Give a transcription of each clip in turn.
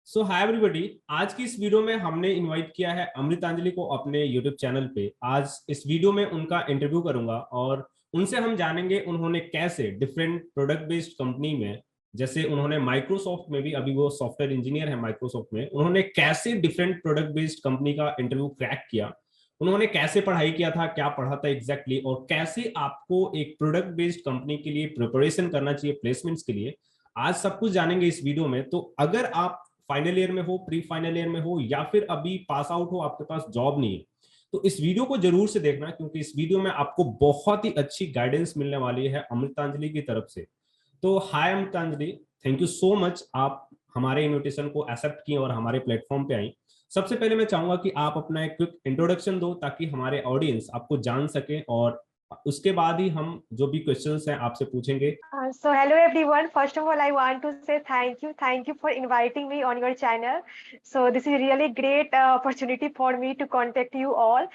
सो hi everybody. आज की इस वीडियो में हमने इनवाइट किया है अमृतांजलि को अपने यूट्यूब चैनल पे। आज इस वीडियो में उनका इंटरव्यू करूंगा और उनसे हम जानेंगे उन्होंने कैसे डिफरेंट प्रोडक्ट बेस्ड कंपनी में, जैसे उन्होंने माइक्रोसॉफ्ट में भी, अभी वो सॉफ्टवेयर इंजीनियर है माइक्रोसॉफ्ट में, उन्होंने कैसे डिफरेंट प्रोडक्ट बेस्ड कंपनी का इंटरव्यू क्रैक किया, उन्होंने कैसे पढ़ाई किया था, क्या पढ़ा था एग्जैक्टली, और कैसे आपको एक प्रोडक्ट बेस्ड कंपनी के लिए प्रिपरेशन करना चाहिए प्लेसमेंट्स के लिए। आज सब कुछ जानेंगे इस वीडियो में। तो अगर आप फाइनल ईयर में हो, प्री फाइनल ईयर में हो, या फिर अभी पास आउट हो, आपके पास जॉब नहीं है, तो इस वीडियो को जरूर से देखना, क्योंकि इस वीडियो में आपको बहुत ही अच्छी गाइडेंस मिलने वाली है अमृतांजलि की तरफ से। तो हाय अमृतांजलि, थैंक यू सो मच, आप हमारे इनविटेशन को एक्सेप्ट किए और हमारे प्लेटफॉर्म पे आई। सबसे पहले मैं चाहूंगा कि आप अपना एक क्विक इंट्रोडक्शन दो, ताकि हमारे ऑडियंस आपको जान सके, और उसके बाद ही हम जो भी क्वेश्चंस हैं आपसे पूछेंगे। So hello everyone. First of all, I want to say thank you. Thank you for inviting me on your channel. So this is really great opportunity for me to contact you all.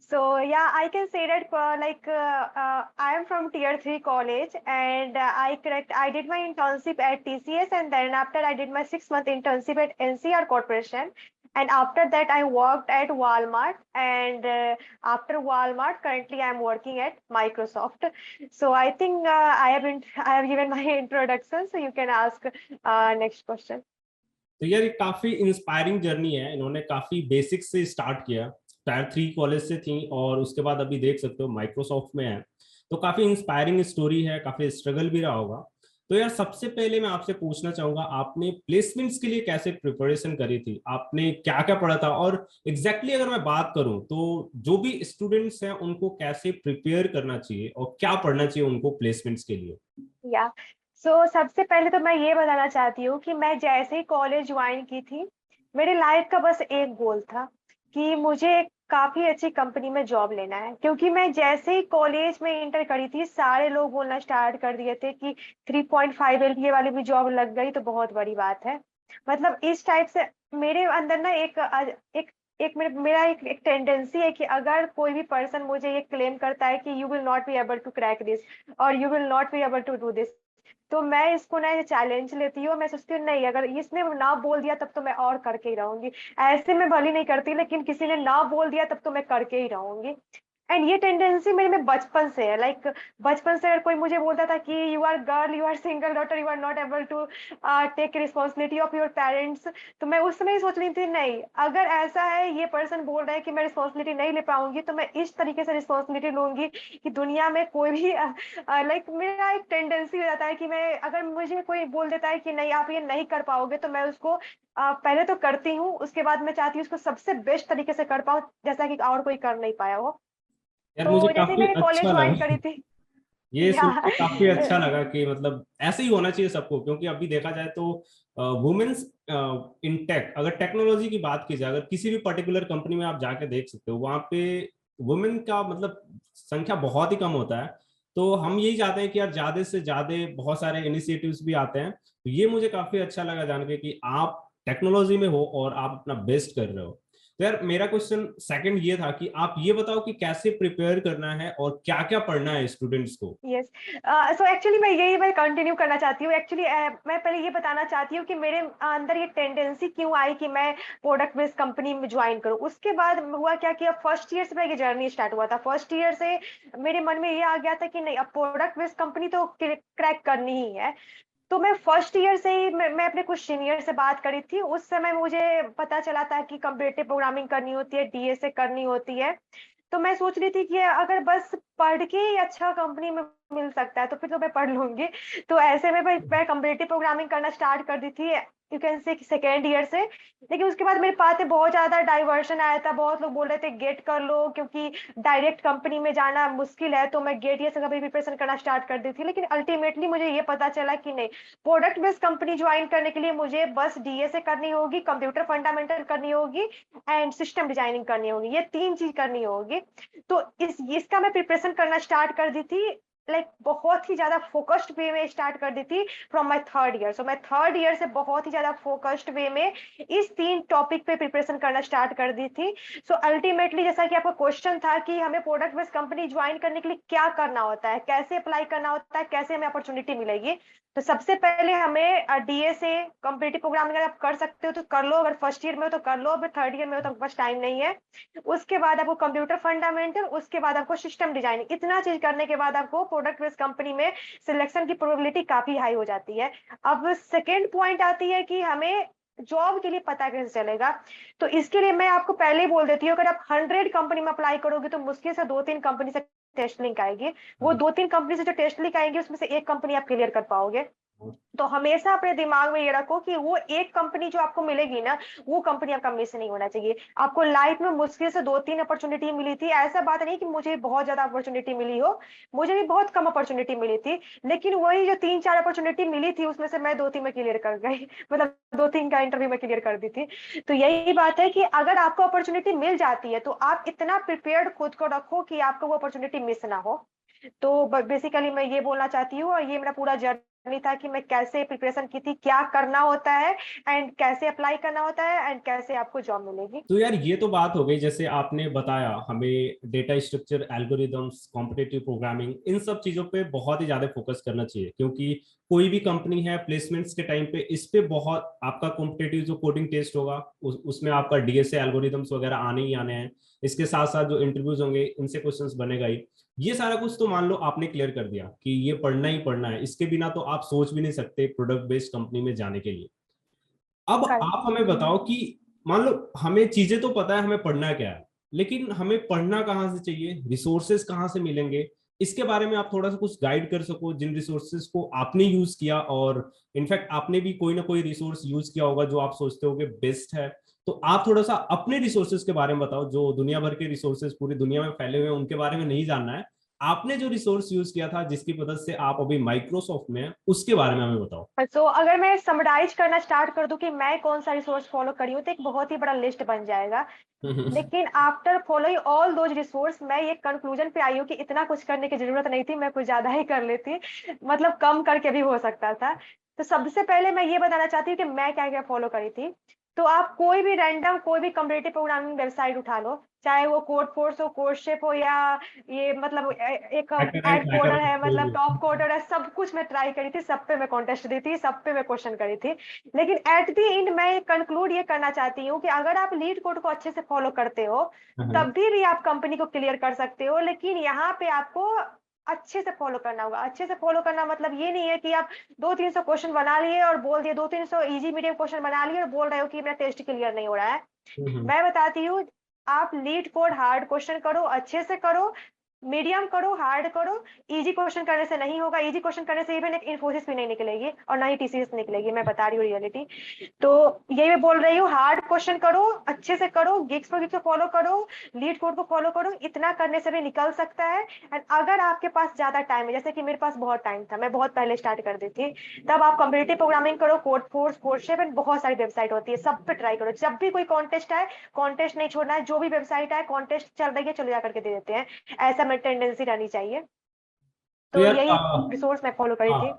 So yeah, I can say that I am from Tier 3 college and I did my internship at TCS, and then after I did my 6 month internship at NCR Corporation. And after that, I worked at Walmart, and after Walmart, currently I am working at Microsoft. So I think I have given my introduction, so you can ask next question. तो यार ये काफी inspiring journey है, इन्होंने काफी basic से start किया, tyre 3 college से थी और उसके बाद अभी देख सकते हो माइक्रोसॉफ्ट में है। तो काफी इंस्पायरिंग स्टोरी है, काफी स्ट्रगल भी रहा होगा। तो यार सबसे पहले मैं आपसे पूछना चाहूंगा, आपने प्लेसमेंट्स के लिए कैसे प्रिपरेशन करी थी, आपने क्या क्या पढ़ा था, और एग्जैक्टली अगर मैं बात करूं तो जो भी स्टूडेंट्स हैं उनको कैसे प्रिपेयर करना चाहिए और क्या पढ़ना चाहिए उनको प्लेसमेंट्स के लिए। या सबसे पहले तो मैं ये बताना चाहती हूँ कि मैं जैसे ही कॉलेज ज्वाइन की थी, मेरे लाइफ का बस एक गोल था कि मुझे एक काफी अच्छी कंपनी में जॉब लेना है। क्योंकि मैं जैसे ही कॉलेज में इंटर करी थी, सारे लोग बोलना स्टार्ट कर दिए थे कि 3.5 LPA वाली भी जॉब लग गई तो बहुत बड़ी बात है। मतलब इस टाइप से मेरे अंदर ना एक एक मेरा एक टेंडेंसी है कि अगर कोई भी पर्सन मुझे ये क्लेम करता है कि you will not be able to crack this और you will not be able to do this, तो मैं इसको ना चैलेंज लेती हूँ। मैं सोचती हूँ नहीं, अगर इसने ना बोल दिया तब तो मैं और करके ही रहूंगी। ऐसे मैं भली नहीं करती, लेकिन किसी ने ना बोल दिया तब तो मैं करके ही रहूंगी। एंड ये टेंडेंसी मेरे में बचपन से है। बचपन से अगर कोई मुझे बोलता था कि you are girl, you are single daughter, you are not able to take responsibility of your parents, तो मैं उस समय ही सोच रही थी नहीं, अगर ऐसा है, ये पर्सन बोल रहा है कि मैं रिस्पॉन्सिबिलिटी नहीं ले पाऊंगी, तो मैं इस तरीके से रिस्पॉन्सिबिलिटी लूंगी कि दुनिया में कोई भी मेरा एक टेंडेंसी हो जाता है कि मैं, अगर मुझे कोई बोल देता है कि नहीं आप ये नहीं कर पाओगे, तो मैं उसको पहले तो करती हूँ, उसके बाद मैं चाहती हूँ उसको सबसे बेस्ट तरीके से कर पाऊँ, जैसा कि और कोई कर नहीं पाया हो। यार मुझे तो जैसे ही काफी मैंने कॉलेज अच्छा ज्वाइन लगा, करी थी। ये या सुन के काफी अच्छा लगा कि मतलब ऐसे ही होना चाहिए सबको। क्योंकि अभी देखा जाए तो वुमेन्स इन टेक, अगर टेक्नोलॉजी की बात की जाए, अगर किसी भी पर्टिकुलर कंपनी में आप जाके देख सकते हो, वहां पे वुमेन का मतलब संख्या बहुत ही कम होता है। तो हम यही चाहते हैं कि यार ज्यादा से ज्यादा बहुत सारे इनिशिएटिव्स भी आते हैं। तो ये मुझे काफी अच्छा लगा जान के कि आप टेक्नोलॉजी में हो और आप अपना बेस्ट कर रहे हो। तो यार मेरा क्वेश्चन सेकंड ये था कि आप ये बताओ कि कैसे प्रिपेयर करना है और क्या क्या पढ़ना है स्टूडेंट्स को। यस, सो एक्चुअली मैं कंटिन्यू करना चाहती हूँ। एक्चुअली मैं पहले ये बताना चाहती हूँ कि मेरे अंदर ये टेंडेंसी क्यों आई कि मैं प्रोडक्ट बेस्ड कंपनी में ज्वाइन करूँ। उसके बाद हुआ क्या कि अब फर्स्ट ईयर से मेरा ये जर्नी स्टार्ट हुआ था। फर्स्ट ईयर से मेरे मन में ये आ गया था कि नहीं, अब प्रोडक्ट बेस्ड कंपनी तो क्रैक करनी ही है। तो मैं फर्स्ट ईयर से ही मैं अपने कुछ सीनियर से बात करी थी। उस समय मुझे पता चला था कि कंप्यूटर प्रोग्रामिंग करनी होती है, डीएसए करनी होती है। तो मैं सोच रही थी कि अगर बस पढ़ के ही अच्छा कंपनी में मिल सकता है तो फिर तो मैं पढ़ लूंगी। तो ऐसे में मैं कंप्यूटर प्रोग्रामिंग करना स्टार्ट कर दी थी, you can say second year से। लेकिन उसके बाद मेरे पास में बहुत ज्यादा डाइवर्शन आया था। बहुत लोग बोल रहे थे गेट कर लो, क्योंकि डायरेक्ट कंपनी में जाना मुश्किल है। तो मैं गेट ये सब भी प्रिपरेशन करना स्टार्ट कर दी थी। लेकिन अल्टीमेटली मुझे ये पता चला कि नहीं, प्रोडक्ट बेस्ड कंपनी ज्वाइन करने के लिए मुझे बस डीएसए करनी होगी, कंप्यूटर फंडामेंटल करनी होगी, एंड सिस्टम डिजाइनिंग करनी होगी। ये 3 चीज करनी होगी। तो इसका मैं प्रिपरेशन करना स्टार्ट कर दी थी। बहुत ही ज्यादा फोकस्ड वे में स्टार्ट कर दी थी फ्रॉम माय थर्ड ईयर। सो मैं थर्ड ईयर से बहुत ही ज्यादा फोकस्ड वे में इस 3 टॉपिक पे प्रिपरेशन करना स्टार्ट कर दी थी। सो अल्टीमेटली, जैसा कि आपका क्वेश्चन था कि हमें प्रोडक्ट बेस्ड कंपनी ज्वाइन करने के लिए क्या करना होता है, कैसे अप्लाई करना होता है, कैसे हमें अपॉर्चुनिटी मिलेगी, तो सबसे पहले हमें डीएसए कॉम्पिटिटिव प्रोग्रामिंग अगर आप कर सकते हो तो कर लो, अगर फर्स्ट ईयर में हो तो कर लो, अगर थर्ड ईयर में हो तो आपके पास टाइम नहीं है। उसके बाद आपको कंप्यूटर फंडामेंटल, उसके बाद आपको सिस्टम डिजाइनिंग, इतना चीज करने के बाद आपको प्रोडक्ट बेस्ड कंपनी में सिलेक्शन की प्रोबेबिलिटी काफी हाई हो जाती है। अब सेकेंड पॉइंट आती है कि हमें जॉब के लिए पता कैसे चलेगा। तो इसके लिए मैं आपको पहले ही बोल देती हूँ, अगर आप 100 कंपनी में अप्लाई करोगे तो मुश्किल से 2-3 कंपनी से टेस्ट लिंक आएगी। वो 2-3 कंपनी से जो टेस्ट लिंक आएंगे उसमें से एक कंपनी आप क्लियर कर पाओगे। तो हमेशा अपने दिमाग में ये रखो कि वो एक कंपनी जो आपको मिलेगी ना, वो कंपनी आपका मिस नहीं होना चाहिए। आपको लाइफ में मुश्किल से 2-3 अपॉर्चुनिटी मिली थी, ऐसा बात नहीं कि मुझे बहुत ज्यादा अपॉर्चुनिटी मिली हो, मुझे भी बहुत कम अपॉर्चुनिटी मिली थी, लेकिन वही जो 3-4 अपॉर्चुनिटी मिली थी उसमें से मैं 2-3 में क्लियर कर गई मतलब 2-3 का इंटरव्यू में क्लियर कर दी थी। तो यही बात है कि अगर आपको अपॉर्चुनिटी मिल जाती है तो आप इतना प्रिपेयर्ड खुद को रखो कि आपको वो अपॉर्चुनिटी मिस ना हो। तो बेसिकली मैं ये बोलना चाहती हूँ, और ये मेरा पूरा जर्नी था कि मैं कैसे प्रिपरेशन की थी, क्या करना होता है एंड कैसे अप्लाई करना होता है एंड कैसे आपको जॉब मिलेगी। तो यार ये तो बात हो गई, जैसे आपने बताया हमें data structure, algorithms, competitive programming, इन सब चीजों पे बहुत ही ज्यादा फोकस करना चाहिए, क्योंकि कोई भी कंपनी है प्लेसमेंट्स के टाइम पे इस पे बहुत आपका कॉम्पिटिटिव जो कोडिंग टेस्ट होगा उसमें आपका डीएसए एल्गोरिदम्स वगैरह आने ही आने हैं। इसके साथ साथ जो इंटरव्यूज होंगे इनसे क्वेश्चंस बनेगा ही। ये सारा कुछ तो मान लो आपने क्लियर कर दिया कि ये पढ़ना ही पढ़ना है, इसके बिना तो आप सोच भी नहीं सकते प्रोडक्ट बेस्ड कंपनी में जाने के लिए। अब आप हमें बताओ कि मान लो हमें चीजें तो पता है हमें पढ़ना क्या है, लेकिन हमें पढ़ना कहाँ से चाहिए, रिसोर्सेज कहाँ से मिलेंगे, इसके बारे में आप थोड़ा सा कुछ गाइड कर सको, जिन रिसोर्सेज को आपने यूज किया, और इनफैक्ट आपने भी कोई ना कोई रिसोर्स यूज किया होगा जो आप सोचते हो कि बेस्ट है। तो आप थोड़ा सा अपने रिसोर्सेज के बारे में बताओ, जो दुनिया भर के रिसोर्सेज पूरी दुनिया में फैले हुए हैं उनके बारे में नहीं जानना है, आपने जो रिसोर्स यूज किया था जिसकी मदद से आप अभी माइक्रोसॉफ्ट में हैं उसके बारे में हमें बताओ। तो अगर मैं समराइज करना स्टार्ट कर दूं कि मैं कौन सा रिसोर्स फॉलो करी हूँ तो एक बहुत ही बड़ा लिस्ट बन जाएगा। लेकिन after following all those resource मैं ये कंक्लूजन पे आई हूँ कि इतना कुछ करने की जरूरत नहीं थी, मैं कुछ ज्यादा ही कर लेती, मतलब कम करके भी हो सकता था। तो सबसे पहले मैं ये बताना चाहती हूँ कि मैं क्या क्या फॉलो करी थी। तो आप कोई भी रैंडम कोई भी कम्पिटिटिव प्रोग्रामिंग वेबसाइट उठा लो, चाहे वो कोड फोर्स हो, कोडशेप हो, या ये मतलब एक हैकर रैंक, एड हैकर कोडर है, कोई मतलब भी। टॉप कोडर है, सब कुछ मैं ट्राई करी थी, सब पे मैं कॉन्टेस्ट दी थी, सब पे मैं क्वेश्चन करी थी। लेकिन एट द एंड मैं कंक्लूड ये करना चाहती हूँ कि अगर आप लीड कोड को अच्छे से फॉलो करते हो तब भी आप कंपनी को क्लियर कर सकते हो। लेकिन यहाँ पे आपको अच्छे से फॉलो करना होगा। अच्छे से फॉलो करना मतलब ये नहीं है कि आप 200-300 क्वेश्चन बना लिए और बोल दिए, 200-300 इजी मीडियम क्वेश्चन बना लिए और बोल रहे हो कि मेरा टेस्ट क्लियर नहीं हो रहा है। मैं बताती हूँ, आप लीड कोड हार्ड क्वेश्चन करो, अच्छे से करो, मीडियम करो, हार्ड करो। इजी क्वेश्चन करने से नहीं होगा, इजी क्वेश्चन करने से इवन एक इन्फोसिस भी नहीं निकलेगी और ना ही टीसीएस निकलेगी, मैं बता रही हूँ रियलिटी। तो यही मैं बोल रही हूँ, हार्ड क्वेश्चन करो, अच्छे से करो, गिग्स पर गिग्स को फॉलो करो, लीड कोड को फॉलो करो, इतना करने से भी निकल सकता है। एंड अगर आपके पास ज्यादा टाइम है, जैसे कि मेरे पास बहुत टाइम था, मैं बहुत पहले स्टार्ट कर दी थी, तब आप कम्पिटिटिव प्रोग्रामिंग करो, कोड फोर्स, कोडशेप एंड बहुत सारी वेबसाइट होती है, सब पे ट्राई करो। जब भी कोई कॉन्टेस्ट आए, कॉन्टेस्ट नहीं छोड़ना है, जो भी वेबसाइट आए कॉन्टेस्ट चल रही है चले जा करके दे देते हैं, ऐसा मेरी टेंडेंसी रहनी चाहिए। तो तो यार यही रिसोर्स मैं फॉलो करी थी।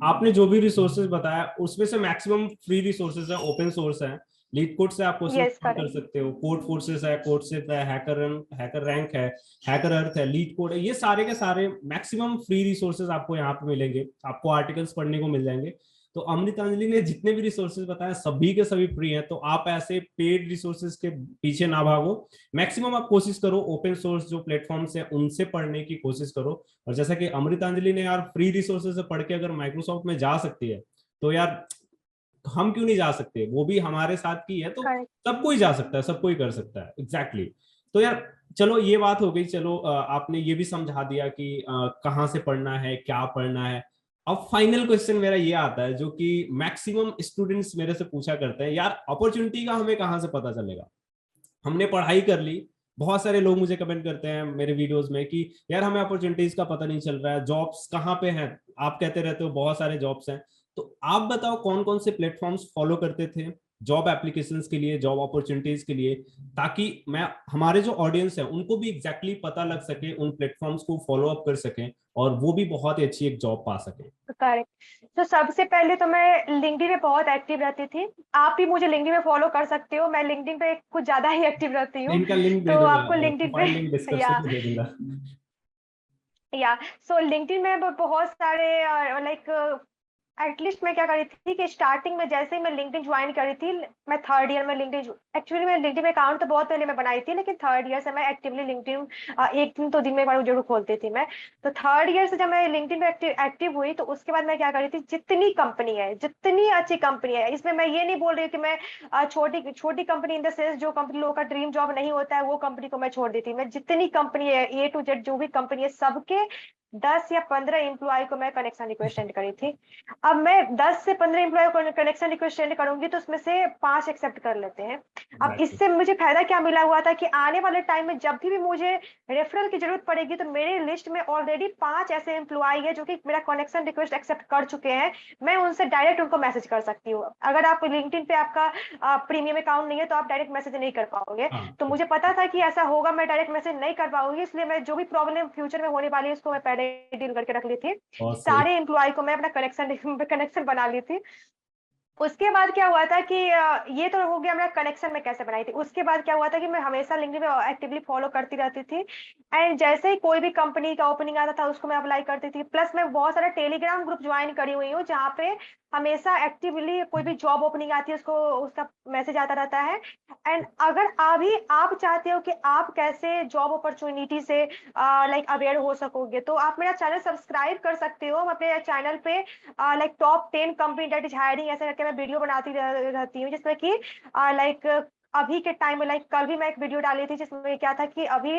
आपने जो भी रिसोर्सेज बताया उसमें से मैक्सिमम फ्री रिसोर्सेज है, ओपन सोर्स है। लीड कोड से आप क्वेश्चन यस कर करेक्ट। सकते हो, कोड फोर्सेस है, कोडशिप है, हैकर रैंक है, हैकर अर्थ है, लीड कोड है, ये सारे के सारे मैक्सिमम फ्री रिसोर्सेज आपको यहाँ पे मिलेंगे। आपको आर्टिकल्स पढ़ने को मिल जाएंगे। तो अमृतांजलि ने जितने भी रिसोर्सेज बताए सभी के सभी फ्री हैं, तो आप ऐसे पेड रिसोर्सेज के पीछे ना भागो। मैक्सिमम आप कोशिश करो ओपन सोर्स जो प्लेटफॉर्म्स है उनसे पढ़ने की कोशिश करो। और जैसा कि अमृतांजलि ने यार फ्री रिसोर्सेज से पढ़ के अगर माइक्रोसॉफ्ट में जा सकती है, तो यार हम क्यों नहीं जा सकते, वो भी हमारे साथ की है, तो करेक्ट। सब कोई जा सकता है, सब कोई कर सकता है। एग्जैक्टली तो यार चलो ये बात हो गई, चलो आपने ये भी समझा दिया कि कहाँ से पढ़ना है, क्या पढ़ना है। अब फाइनल क्वेश्चन मेरा ये आता है जो कि मैक्सिमम स्टूडेंट्स मेरे से पूछा करते हैं, यार अपॉर्चुनिटी का हमें कहाँ से पता चलेगा। हमने पढ़ाई कर ली, बहुत सारे लोग मुझे कमेंट करते हैं मेरे वीडियोस में कि यार हमें अपॉर्चुनिटीज का पता नहीं चल रहा है, जॉब्स कहाँ पे हैं, आप कहते रहते हो बहुत सारे जॉब्स हैं। तो आप बताओ कौन कौन से प्लेटफॉर्म्स फॉलो करते थे जॉब एप्लीकेशंस के लिए, जॉब अपॉर्चुनिटीज के लिए, ताकि मैं हमारे जो ऑडियंस है उनको भी एग्जैक्टली पता लग सके, उन प्लेटफॉर्म्स को फॉलो अप कर सकें और वो भी बहुत ही अच्छी एक जॉब पा सके। करेक्ट। तो सबसे पहले तो मैं लिंक्डइन में बहुत एक्टिव रहती थी। आप भी मुझे लिंक्डइन में फॉलो कर सकते हो, मैं लिंक्डइन पे कुछ ज्यादा ही एक्टिव रहती मैं हूँ। इनका लिंक दे तो दूंगा, आपको लिंक्डइन प्रोफाइल लिंक पे डिस्क्रिप्शन या में दे दूंगा। या सो लिंक्डइन में बहुत सारे लाइक एटलीस्ट मैं क्या करी थी कि स्टार्टिंग में जैसे ही मैं लिंक्डइन ज्वाइन करी थी, मैं थर्ड ईयर में लिंक्डइन, एक्चुअली मैं लिंक्डइन में अकाउंट तो बहुत पहले मैं बनाई थी, लेकिन थर्ड ईयर से मैं एक्टिवली लिंक्डइन एक दिन तो दिन में एक बार जरूर खोलती थी मैं। तो थर्ड ईयर से जब मैं लिंक्डइन में एक्टिव हुई, तो उसके बाद मैं क्या करी थी, जितनी कंपनी है, जितनी अच्छी कंपनी है, इसमें मैं ये नहीं बोल रही कि मैं छोटी छोटी कंपनी इन द सेंस जो कंपनी लोगों का ड्रीम जॉब नहीं होता है वो कंपनी को मैं छोड़ दी थी। मैं जितनी कंपनी है ए टू जेड जो भी कंपनी है सबके 10 या 15 एम्प्लॉय को मैं कनेक्शन रिक्वेस्ट सेंड करी थी। अब मैं 10 से 15 एम्प्लॉय को कनेक्शन रिक्वेस्ट सेंड करूंगी तो उसमें से 5 एक्सेप्ट कर लेते हैं। अब Exactly. इससे मुझे फायदा क्या मिला हुआ था कि आने वाले टाइम में जब भी मुझे रेफरल की जरूरत पड़ेगी तो मेरे लिस्ट में ऑलरेडी 5 ऐसे एम्प्लॉय है जो कि मेरा कनेक्शन रिक्वेस्ट एक्सेप्ट कर चुके हैं। मैं उनसे डायरेक्ट उनको मैसेज कर सकती हूँ। अगर आप लिंक्डइन पे आपका प्रीमियम अकाउंट नहीं है तो आप डायरेक्ट मैसेज नहीं कर पाओगे। हाँ, तो मुझे पता था कि ऐसा होगा, मैं डायरेक्ट मैसेज नहीं कर पाऊंगी, इसलिए मैं जो भी प्रॉब्लम फ्यूचर में होने वाली है उसको मैं पहले डील करके रख ली थी। बहुत सही। सारे एम्प्लॉय को मैं अपना कनेक्शन बना ली थी। उसके बाद क्या हुआ था कि ये तो हो गया मेरा कनेक्शन में कैसे बनाई थी। उसके बाद क्या हुआ था कि मैं हमेशा लिंक्डइन में एक्टिवली फॉलो करती रहती थी, एंड जैसे ही कोई भी कंपनी का ओपनिंग आता था उसको मैं अप्लाई करती थी। प्लस मैं बहुत सारा टेलीग्राम ग्रुप ज्वाइन करी हुई हूँ जहाँ पे हमेशा एक्टिवली कोई भी जॉब ओपनिंग आती है उसको उसका मैसेज आता रहता है। एंड अगर अभी आप चाहते हो कि आप कैसे जॉब अपॉर्चुनिटी से लाइक अवेयर हो सकोगे तो आप मेरा चैनल सब्सक्राइब कर सकते हो। मैं अपने चैनल पे like top 10 company that is hiring ऐसे करके मैं वीडियो बनाती रहती हूँ, जिसमें कि लाइक अभी के टाइम में लाइक कल भी मैं एक वीडियो डाली थी जिसमें क्या था कि अभी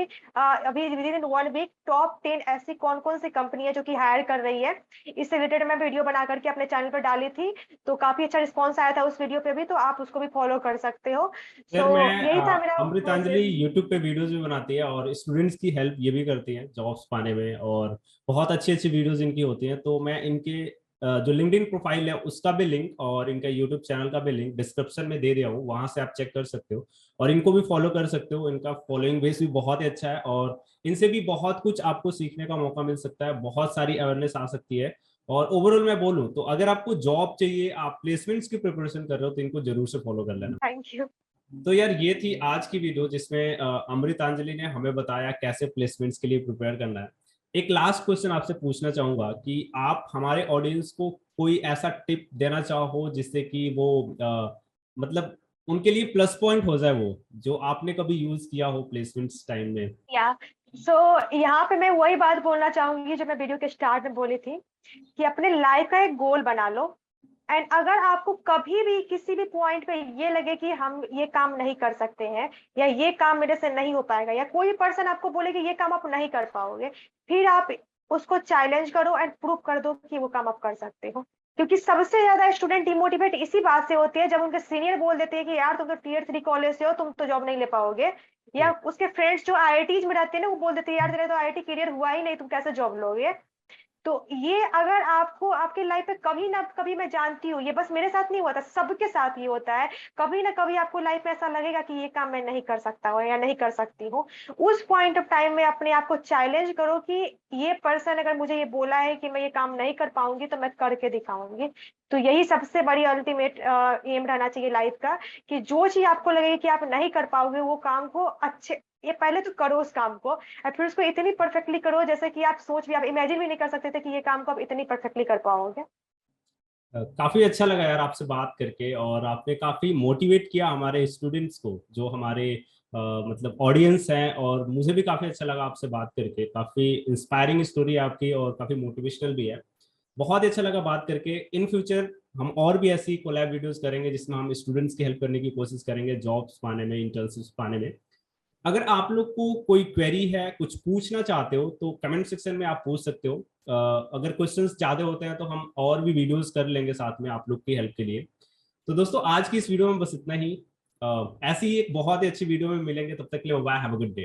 विद इन 1 वीक टॉप 10 ऐसी कौन कौन सी कंपनी है जो कि हायर कर रही है, इससे रिलेटेड मैं वीडियो बना करके अपने चैनल पर डाली थी। तो काफी अच्छा रिस्पॉन्स आया था उस वीडियो पे भी, तो आप उसको भी फॉलो कर सकते हो। सर, सो मैं यही था मेरा अमृतांजलि प्रोसेस। यूट्यूब पे वीडियोस भी बनाती है और स्टूडेंट्स की हेल्प ये भी करती है जॉब्स पाने में, और बहुत अच्छी अच्छी वीडियोस इनकी होती हैं। तो मैं इनके जो लिंक्डइन प्रोफाइल है उसका भी लिंक और इनका यूट्यूब चैनल का भी लिंक डिस्क्रिप्शन में दे दिया हूँ, वहां से आप चेक कर सकते हो और इनको भी फॉलो कर सकते हो। इनका फॉलोइंग बेस भी बहुत ही अच्छा है और इनसे भी बहुत कुछ आपको सीखने का मौका मिल सकता है, बहुत सारी अवेयरनेस आ सकती है। और ओवरऑल मैं बोलूँ तो अगर आपको जॉब चाहिए, आप प्लेसमेंट्स की प्रिपरेशन कर रहे हो, तो इनको जरूर से फॉलो कर लेना। Thank you. तो यार ये थी आज की वीडियो जिसमें अमृतांजलि ने हमें बताया कैसे प्लेसमेंट्स के लिए प्रिपेयर करना है। एक लास्ट क्वेश्चन आपसे पूछना चाहूंगा कि आप हमारे ऑडियंस को कोई ऐसा टिप देना चाहो जिससे कि वो मतलब उनके लिए प्लस पॉइंट हो जाए, वो जो आपने कभी यूज किया हो प्लेसमेंट्स टाइम में। या सो यहाँ पे मैं वही बात बोलना चाहूंगी जो मैं वीडियो के स्टार्ट में बोली थी कि अपने लाइफ का एक गोल बना लो। एंड अगर आपको कभी भी किसी भी पॉइंट पे ये लगे कि हम ये काम नहीं कर सकते हैं या ये काम मेरे से नहीं हो पाएगा या कोई पर्सन आपको बोले कि ये काम आप नहीं कर पाओगे, फिर आप उसको चैलेंज करो एंड प्रूव कर दो कि वो काम आप कर सकते हो। क्योंकि सबसे ज्यादा स्टूडेंट डिमोटिवेट इसी बात से होते हैं जब उनके सीनियर बोल देते हैं कि यार तुम तो टीयर 3 कॉलेज से हो, तुम तो जॉब नहीं ले पाओगे। या उसके फ्रेंड्स जो आईआईटीज में रहते हैं ना वो बोल देते हैं यार तेरा तो आईआईटी करियर हुआ ही नहीं, तुम कैसे जॉब लोगे। तो ये अगर आपको आपके लाइफ में कभी ना कभी, मैं जानती हूँ ये बस मेरे साथ नहीं होता, सबके साथ ये होता है, कभी ना कभी आपको लाइफ में ऐसा लगेगा कि ये काम मैं नहीं कर सकता हूँ या नहीं कर सकती हूँ। उस पॉइंट ऑफ टाइम में अपने आप को चैलेंज करो कि ये पर्सन अगर मुझे ये बोला है कि मैं ये काम नहीं कर पाऊंगी तो मैं करके दिखाऊंगी। तो यही सबसे बड़ी अल्टीमेट एम रहना चाहिए लाइफ का कि जो चीज आपको लगेगी कि आप नहीं कर पाओगे वो काम को अच्छे, ये पहले तो करो उस काम को और फिर उसको इतनी परफेक्टली करो जैसे कि आप सोच भी, आप इमेजिन भी नहीं कर सकते थे कि ये काम को आप इतनी परफेक्टली कर पाओगे। काफी अच्छा लगा यार आपसे बात करके, और आपने काफी मोटिवेट किया हमारे स्टूडेंट्स को जो हमारे मतलब ऑडियंस हैं, और मुझे भी काफी अच्छा लगा आपसे बात करके। काफी इंस्पायरिंग स्टोरी आपकी और काफी मोटिवेशनल भी है। बहुत ही अच्छा लगा बात करके। इन फ्यूचर हम और भी ऐसी कोलैब वीडियोस करेंगे जिसमें हम स्टूडेंट्स की हेल्प करने की कोशिश करेंगे जॉब्स पाने में, इंटर्नशिप्स पाने में। अगर आप लोग को कोई क्वेरी है, कुछ पूछना चाहते हो, तो कमेंट सेक्शन में आप पूछ सकते हो। अगर क्वेश्चंस ज्यादा होते हैं तो हम और भी वीडियोस कर लेंगे साथ में आप लोग की हेल्प के लिए। तो दोस्तों आज की इस वीडियो में बस इतना ही। ऐसी ही एक बहुत ही अच्छी वीडियो में मिलेंगे, तब तक के लिए bye, have a good day.